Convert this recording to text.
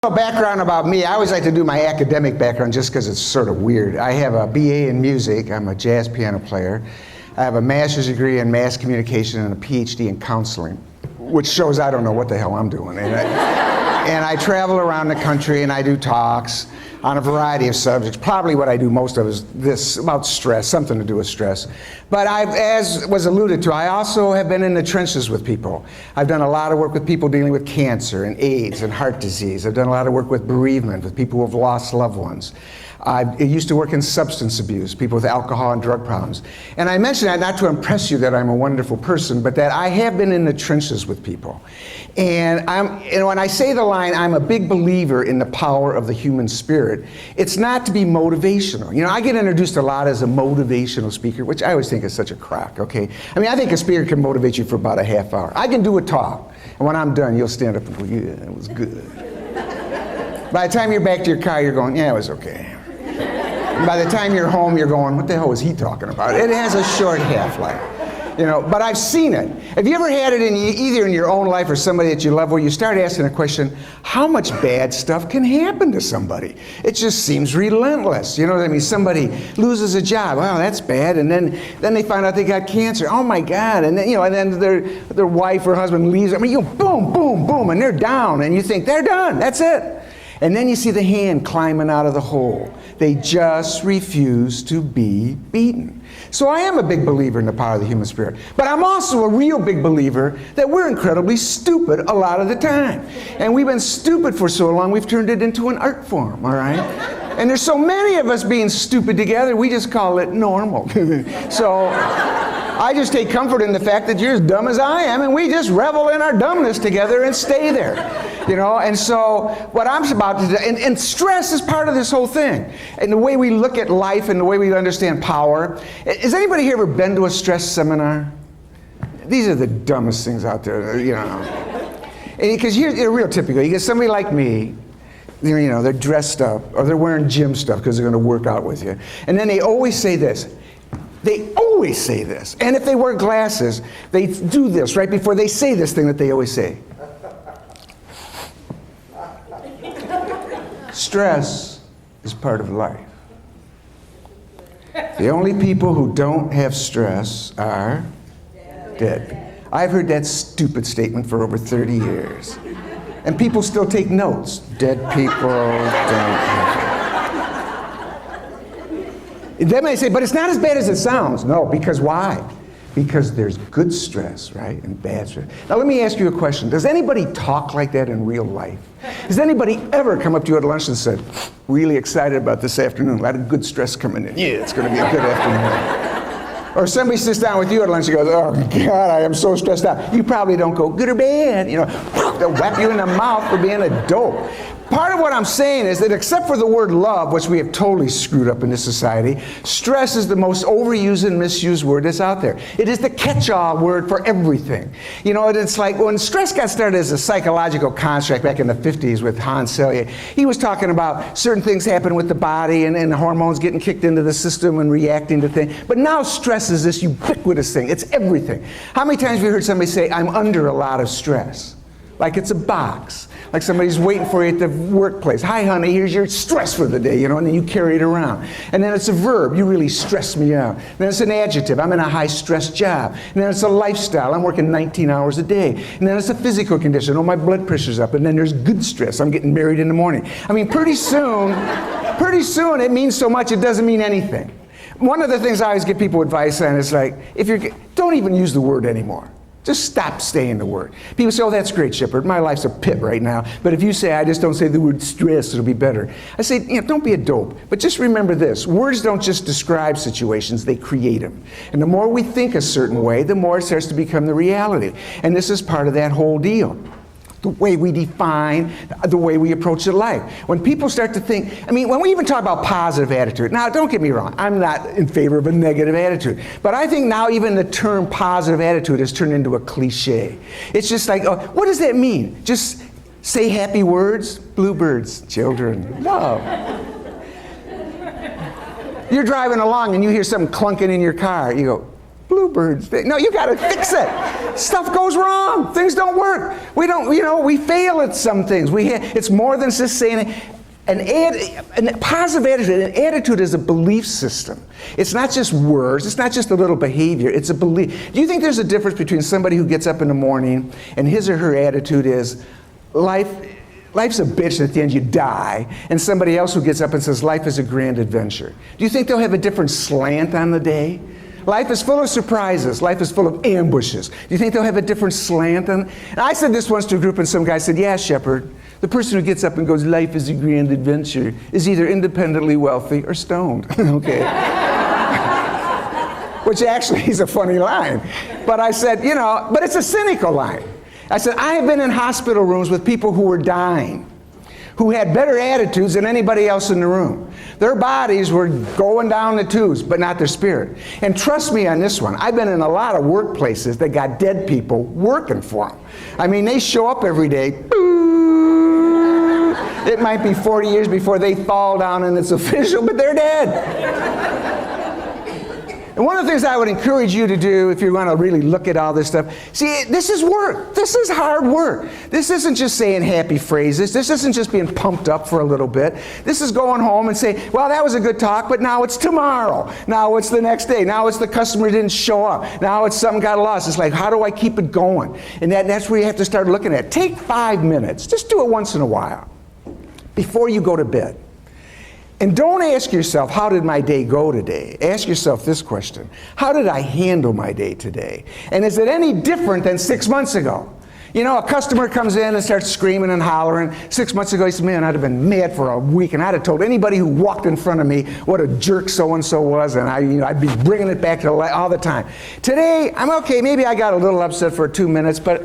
A background about me. I always like to do my academic background just because it's sort of weird. I have a BA in music. I'm a jazz piano player. I have a master's degree in mass communication and a PhD in counseling, which shows I don't know what the hell I'm doing. And I travel around the country and I do talks on a variety of subjects. Probably what I do most of is this, about stress, something to do with stress. But as was alluded to, I also have been in the trenches with people. I've done a lot of work with people dealing with cancer and AIDS and heart disease. I've done a lot of work with bereavement, with people who have lost loved ones. I used to work in substance abuse, people with alcohol and drug problems. And I mention that not to impress you that I'm a wonderful person, but that I have been in the trenches with people. And when I say the line, I'm a big believer in the power of the human spirit, it's not to be motivational. You know, I get introduced a lot as a motivational speaker, which I always think is such a crock, okay? I mean, I think a speaker can motivate you for about a half hour. I can do a talk, and when I'm done, you'll stand up and go, yeah, it was good. By the time you're back to your car, you're going, yeah, it was okay. By the time you're home, you're going, what the hell was he talking about? It has a short half-life, you know, but I've seen it. Have you ever had it either in your own life or somebody that you love where you start asking the question, how much bad stuff can happen to somebody? It just seems relentless, you know what I mean? Somebody loses a job, well, that's bad, and then they find out they got cancer, oh my God, and then, you know, and then their wife or husband leaves, I mean, you boom, boom, boom, and they're down, and you think, they're done, that's it. And then you see the hand climbing out of the hole. They just refuse to be beaten. So I am a big believer in the power of the human spirit. But I'm also a real big believer that we're incredibly stupid a lot of the time. And we've been stupid for so long, we've turned it into an art form, all right? And there's so many of us being stupid together, we just call it normal. So I just take comfort in the fact that you're as dumb as I am, and we just revel in our dumbness together and stay there. You know, and so what I'm about to do, and stress is part of this whole thing. And the way we look at life and the way we understand power. Has anybody here ever been to a stress seminar? These are the dumbest things out there, you know. Because you're real typical. You get somebody like me, you know, they're dressed up, or they're wearing gym stuff because they're going to work out with you. And then they always say this. They always say this. And if they wear glasses, they do this right before they say this thing that they always say. Stress is part of life. The only people who don't have stress are dead. I've heard that stupid statement for over 30 years. And people still take notes. Dead people don't have stress. They may say, but it's not as bad as it sounds. No, because why? Because there's good stress, right, and bad stress. Now let me ask you a question. Does anybody talk like that in real life? Has anybody ever come up to you at lunch and said, really excited about this afternoon, a lot of good stress coming in. Yeah, it's going to be a good afternoon. Or somebody sits down with you at lunch and goes, oh God, I am so stressed out. You probably don't go, good or bad, you know, they'll whap you in the mouth for being a dope. Part of what I'm saying is that except for the word love, which we have totally screwed up in this society, stress is the most overused and misused word that's out there. It is the catch-all word for everything. You know, it's like when stress got started as a psychological construct back in the 50s with Hans Selye, he was talking about certain things happening with the body and hormones getting kicked into the system and reacting to things. But now stress is this ubiquitous thing. It's everything. How many times have you heard somebody say, I'm under a lot of stress? Like it's a box. Like somebody's waiting for you at the workplace. Hi, honey, here's your stress for the day, you know, and then you carry it around. And then it's a verb, you really stress me out. And then it's an adjective, I'm in a high-stress job. And then it's a lifestyle, I'm working 19 hours a day. And then it's a physical condition, oh, my blood pressure's up. And then there's good stress, I'm getting married in the morning. I mean, pretty soon it means so much it doesn't mean anything. One of the things I always give people advice on is like, don't even use the word anymore. Just stop saying the word. People say, oh, that's great, Sheperd. My life's a pit right now. But if you say, I just don't say the word stress, it'll be better. I say, you know, don't be a dope. But just remember this. Words don't just describe situations, they create them. And the more we think a certain way, the more it starts to become the reality. And this is part of that whole deal. The way we define, the way we approach the life. When people start to think, I mean, when we even talk about positive attitude, now don't get me wrong, I'm not in favor of a negative attitude, but I think now even the term positive attitude has turned into a cliche. It's just like, oh, what does that mean? Just say happy words? Bluebirds, children, love. You're driving along and you hear something clunking in your car, you go, bluebirds. No, you got to fix it. Stuff goes wrong. Things don't work. We don't, we fail at some things. It's more than just saying it. A positive attitude, an attitude is a belief system. It's not just words, it's not just a little behavior, it's a belief. Do you think there's a difference between somebody who gets up in the morning and his or her attitude is, life's a bitch and at the end you die, and somebody else who gets up and says, life is a grand adventure? Do you think they'll have a different slant on the day? Life is full of surprises. Life is full of ambushes. Do you think they'll have a different slant on? And I said this once to a group, and some guy said, yeah, Sheperd, the person who gets up and goes, life is a grand adventure, is either independently wealthy or stoned. Okay. Which actually is a funny line. But I said, but it's a cynical line. I said, I have been in hospital rooms with people who were dying, who had better attitudes than anybody else in the room. Their bodies were going down the tubes, but not their spirit. And trust me on this one, I've been in a lot of workplaces that got dead people working for them. I mean, they show up every day. It might be 40 years before they fall down and it's official, but they're dead. And one of the things I would encourage you to do if you want to really look at all this stuff, see, this is work. This is hard work. This isn't just saying happy phrases. This isn't just being pumped up for a little bit. This is going home and saying, well, that was a good talk, but now it's tomorrow. Now it's the next day. Now it's the customer didn't show up. Now it's something got lost. It's like, how do I keep it going? And that's where you have to start looking at it. Take 5 minutes. Just do it once in a while before you go to bed. And don't ask yourself, how did my day go today? Ask yourself this question: how did I handle my day today? And is it any different than 6 months ago? A customer comes in and starts screaming and hollering. 6 months ago, he said, man, I'd have been mad for a week, and I'd have told anybody who walked in front of me what a jerk so-and-so was, and I'd be bringing it back to all the time. Today, I'm okay. Maybe I got a little upset for 2 minutes, but